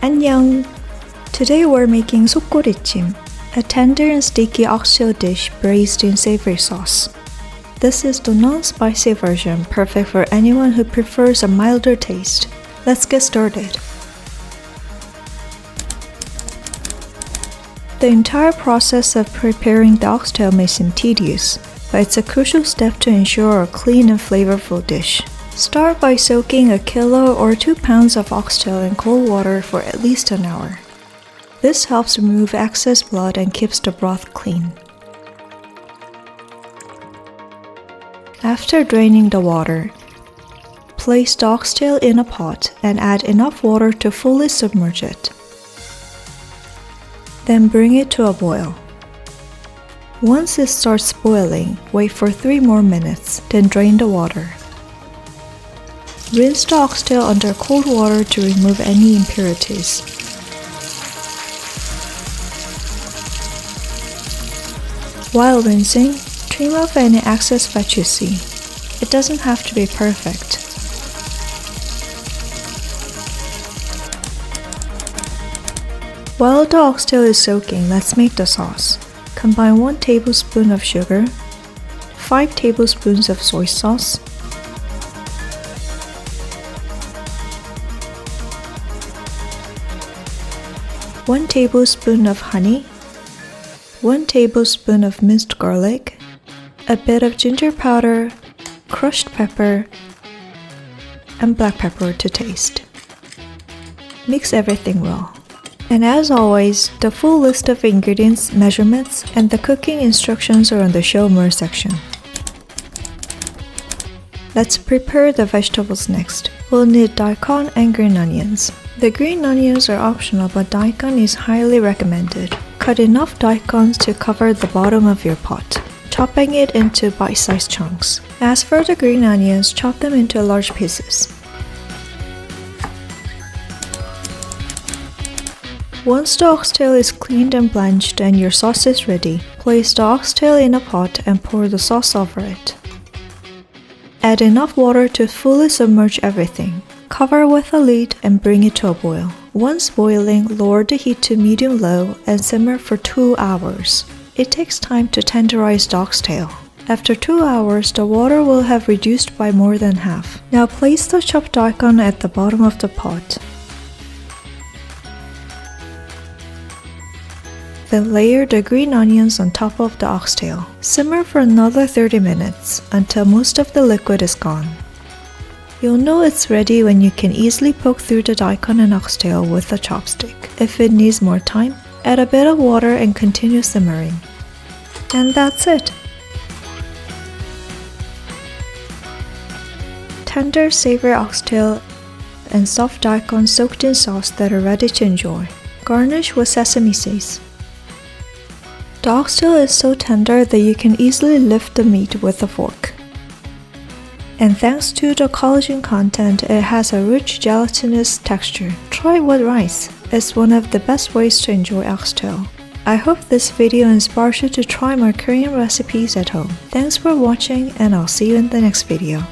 Annyeong! Today we're making sokgorechim, a tender and sticky oxtail dish braised in savory sauce. This is the non-spicy version, perfect for anyone who prefers a milder taste. Let's get started. The entire process of preparing the oxtail may seem tedious, but it's a crucial step to ensure a clean and flavorful dish. Start by soaking a kilo or 2 pounds of oxtail in cold water for at least an hour. This helps remove excess blood and keeps the broth clean. After draining the water, place the oxtail in a pot and add enough water to fully submerge it. Then bring it to a boil. Once it starts boiling, wait for 3 more minutes, then drain the water. Rinse the oxtail under cold water to remove any impurities. While rinsing, trim off any excess fat you see. It doesn't have to be perfect. While the oxtail is soaking, let's make the sauce. Combine 1 tablespoon of sugar, 5 tablespoons of soy sauce, 1 tablespoon of honey, 1 tablespoon of minced garlic, a bit of ginger powder, crushed pepper, and black pepper to taste. Mix everything well. And as always, the full list of ingredients, measurements, and the cooking instructions are on the Show More section. Let's prepare the vegetables next. We'll need daikon and green onions. The green onions are optional, but daikon is highly recommended. Cut enough daikons to cover the bottom of your pot, chopping it into bite-sized chunks. As for the green onions, chop them into large pieces. Once the oxtail is cleaned and blanched and your sauce is ready, place the oxtail in a pot and pour the sauce over it. Add enough water to fully submerge everything. Cover with a lid and bring it to a boil. Once boiling, lower the heat to medium-low and simmer for 2 hours. It takes time to tenderize the oxtail. After 2 hours, the water will have reduced by more than half. Now place the chopped daikon at the bottom of the pot. Then layer the green onions on top of the oxtail. Simmer for another 30 minutes until most of the liquid is gone. You'll know it's ready when you can easily poke through the daikon and oxtail with a chopstick. If it needs more time, add a bit of water and continue simmering. And that's it! Tender, savory oxtail and soft daikon soaked in sauce that are ready to enjoy. Garnish with sesame seeds. The oxtail is so tender that you can easily lift the meat with a fork. And thanks to the collagen content, it has a rich gelatinous texture. Try it with rice. It's one of the best ways to enjoy oxtail. I hope this video inspires you to try more Korean recipes at home. Thanks for watching, and I'll see you in the next video.